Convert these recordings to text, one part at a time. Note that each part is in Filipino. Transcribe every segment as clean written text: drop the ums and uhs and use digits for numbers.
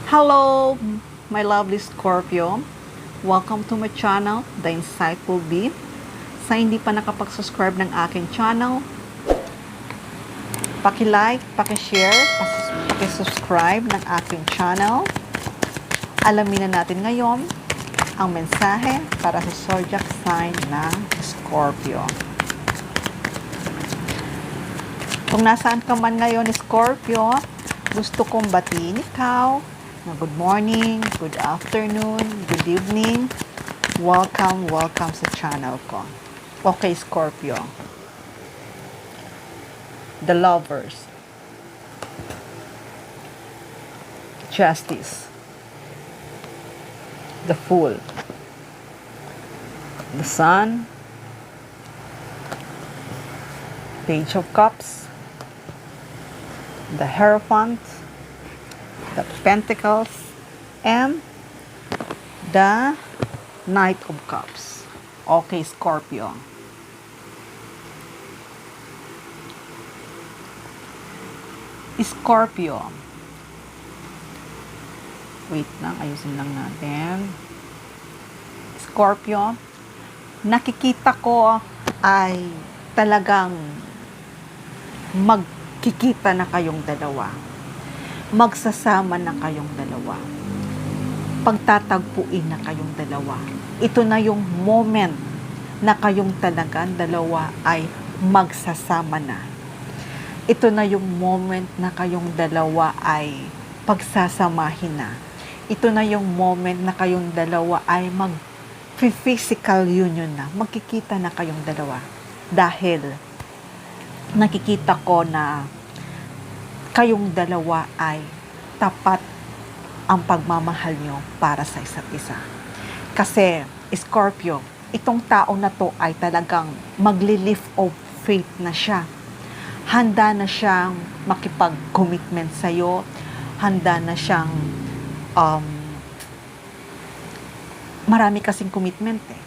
Hello, my lovely Scorpio. Welcome to my channel, The Insightful Bee. Sa hindi pa nakapag-subscribe ng aking channel, paki-like, paki-share, paki-subscribe ng aking channel. Alamin na natin ngayon ang mensahe para sa zodiac sign ng Scorpio. Kung nasaan ka man ngayon, Scorpio, gusto kong batiin ikaw na good morning, good afternoon, good evening. Welcome sa channel ko. Okay, Scorpio. The Lovers. Justice. The Fool. The Sun. Page of Cups. The Hierophant, the Pentacles, and the Knight of Cups. Okay, Scorpio. Scorpio. Wait lang, ayusin lang natin. Scorpio, nakikita ko ay talagang magkikita na kayong dalawa. Magsasama na kayong dalawa. Pagtatagpuin na kayong dalawa. Ito na yung moment na kayong talagang dalawa ay magsasama na. Ito na yung moment na kayong dalawa ay pagsasamahin na. Ito na yung moment na kayong dalawa ay mag-physical union na. Magkikita na kayong dalawa. Dahil nakikita ko na kayong dalawa ay tapat ang pagmamahal nyo para sa isa't isa. Kasi, Scorpio, itong tao na to ay talagang magli-lift of faith na siya. Handa na siyang makipag-commitment sa'yo. Handa na siyang marami kasing commitment eh.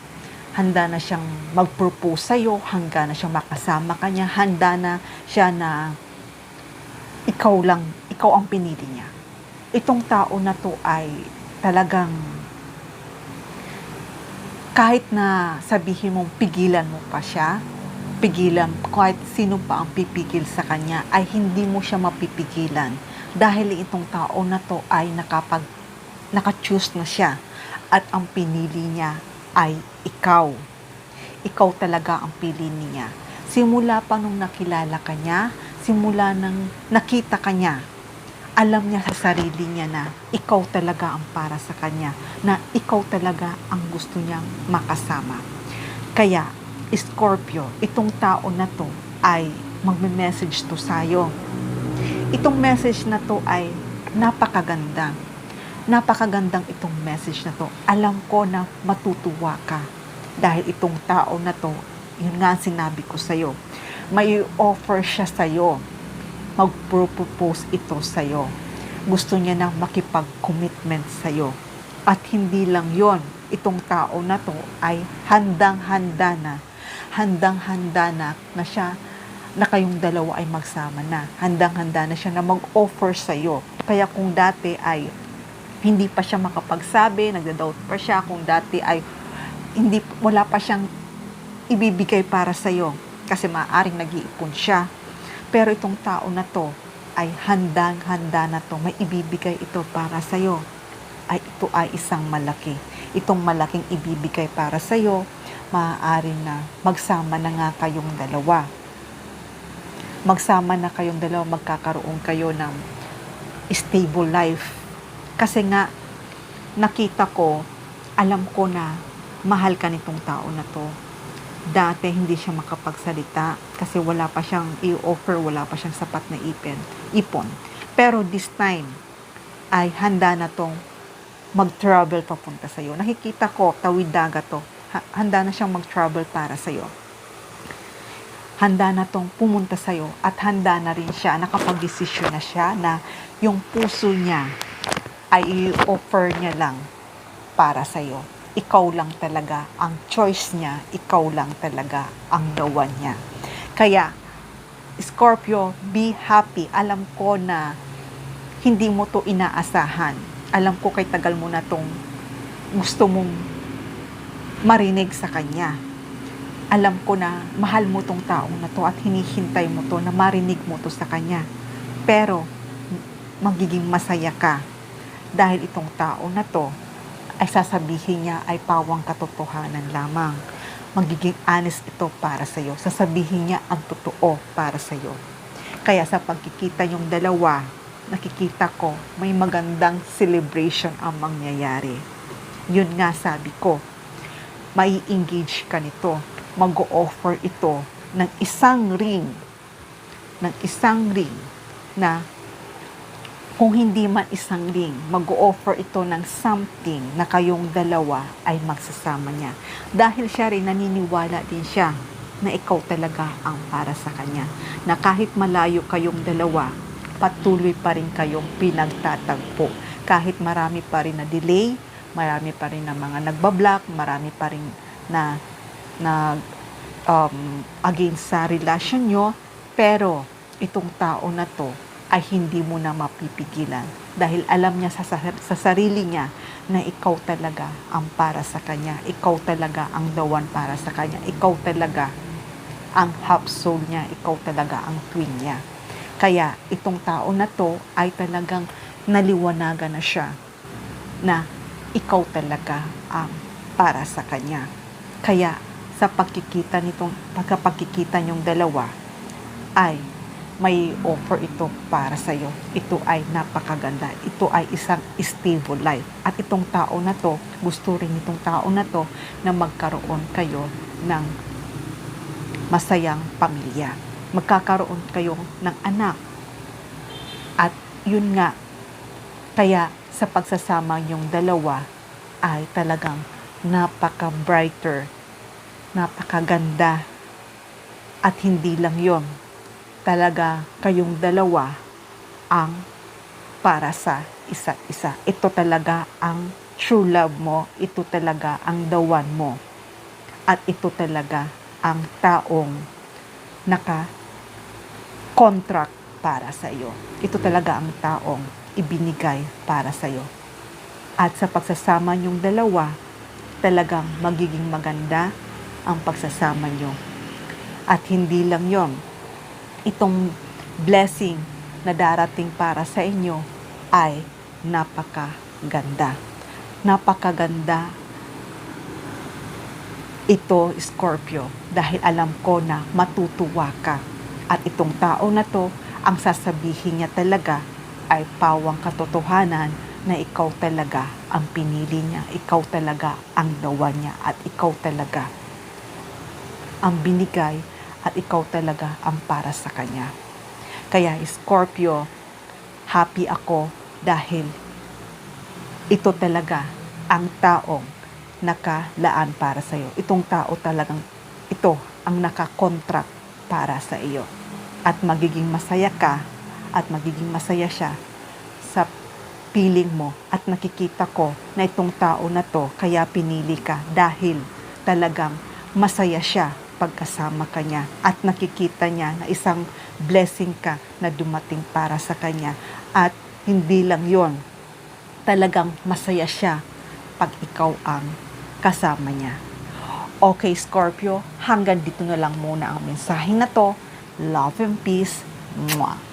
Handa na siyang mag-propose sa'yo, handa na siyang makasama ka niya, handa na siya na ikaw ang pinili niya. Itong tao na to ay talagang kahit na sabihin mong pigilan mo pa siya, kahit sino pa ang pipigil sa kanya, ay hindi mo siya mapipigilan dahil itong tao na to ay naka-choose na siya at ang pinili niya ay ikaw. Ikaw talaga ang pili niya. Simula pa nung nakilala ka niya, simula nang nakita ka niya, alam niya sa sarili niya na ikaw talaga ang para sa kanya, na ikaw talaga ang gusto niyang makasama. Kaya, Scorpio, itong tao na to ay magme-message to sa'yo. Itong message na to ay napakaganda. Napakagandang itong message na to. Alam ko na matutuwa ka dahil itong tao na to, yun nga sinabi ko sa'yo, may offer siya sa'yo. Mag-propose ito sa'yo. Gusto niya na makipag-commitment sa'yo. At hindi lang yon, itong tao na to ay handang-handa na siya na kayong dalawa ay magsama na. Handang-handa na siya na mag-offer sa'yo. Kaya kung dati ay hindi pa siya makapagsabi, nagda-doubt pa siya, kung dati ay wala pa siyang ibibigay para sa'yo kasi maaaring nag-iipon siya. Pero itong tao na to ay handang-handa na to, may ibibigay ito para sa'yo. Ito ay isang malaki. Itong malaking ibibigay para sa'yo, maaaring na magsama na nga kayong dalawa. Magsama na kayong dalawa, magkakaroon kayo ng stable life. Kasi nga, nakita ko, alam ko na mahal ka nitong tao na to. Dati hindi siya makapagsalita kasi wala pa siyang i-offer, wala pa siyang sapat na ipon. Pero this time, ay handa na tong mag-travel papunta sa'yo. Nakikita ko, tawid dagat to. Handa na siyang mag-travel para sa'yo. Handa na tong pumunta sa'yo at handa na rin siya, nakapag-desisyon na siya na yung puso niya ay i-offer niya lang para sa'yo. Ikaw lang talaga ang choice niya, ikaw lang talaga ang gawa niya. Kaya, Scorpio, be happy. Alam ko na hindi mo to inaasahan. Alam ko kay tagal mo na tong gusto mong marinig sa kanya. Alam ko na mahal mo tong taong na to at hinihintay mo to na marinig mo to sa kanya. Pero magiging masaya ka dahil itong tao na to ay sasabihin niya ay pawang katotohanan lamang. Magiging honest ito para sa'yo. Sasabihin niya ang totoo para sa'yo. Kaya sa pagkikita yung dalawa, nakikita ko may magandang celebration ang mangyayari. Yun nga sabi ko, mai-engage ka nito. Mag-o-offer ito ng isang ring na kung hindi man isang ring, mag-o-offer ito ng something na kayong dalawa ay magsasama niya. Dahil siya rin naniniwala din siya na ikaw talaga ang para sa kanya. Na kahit malayo kayong dalawa, patuloy pa rin kayong pinagtatagpo. Kahit marami pa rin na delay, marami pa rin na mga nagbablock, marami pa rin na against sa relasyon nyo, pero itong tao na to ay hindi mo na mapipigilan dahil alam niya sa sarili niya na ikaw talaga ang para sa kanya, ikaw talaga ang the one para sa kanya, ikaw talaga ang half soul niya, ikaw talaga ang twin niya. Kaya itong tao na to ay talagang naliwanagan na siya na ikaw talaga ang para sa kanya. Kaya sa pagkikita niyong dalawa ay may offer ito para sa iyo. Ito ay napakaganda. Ito ay isang stable life. At itong tao na to, gusto rin itong tao na to na magkaroon kayo ng masayang pamilya. Magkakaroon kayo ng anak. At yun nga, kaya sa pagsasama yung dalawa ay talagang napaka-brighter, napakaganda. At hindi lang yon, talaga kayong dalawa ang para sa isa't isa. Ito talaga ang true love mo. Ito talaga ang the one mo. At ito talaga ang taong naka-contract para sa iyo. Ito talaga ang taong ibinigay para sa iyo. At sa pagsasama niyong dalawa, talagang magiging maganda ang pagsasama niyo. At hindi lang yon, itong blessing na darating para sa inyo ay napakaganda. Napakaganda ito, Scorpio, dahil alam ko na matutuwa ka. At itong tao na to, ang sasabihin niya talaga ay pawang katotohanan na ikaw talaga ang pinili niya, ikaw talaga ang dawa niya, at ikaw talaga ang binigay, at ikaw talaga ang para sa kanya. Kaya Scorpio, happy ako dahil ito talaga ang taong nakalaan para sa iyo. Itong tao talagang ito ang nakakontract para sa iyo. At magiging masaya ka at magiging masaya siya sa piling mo. At nakikita ko na itong tao na to kaya pinili ka dahil talagang masaya siya pagkasama ka niya at nakikita niya na isang blessing ka na dumating para sa kanya. At hindi lang yon, talagang masaya siya pag ikaw ang kasama niya. Okay, Scorpio, hanggang dito na lang muna ang mensahe na to. Love and peace. Mwah.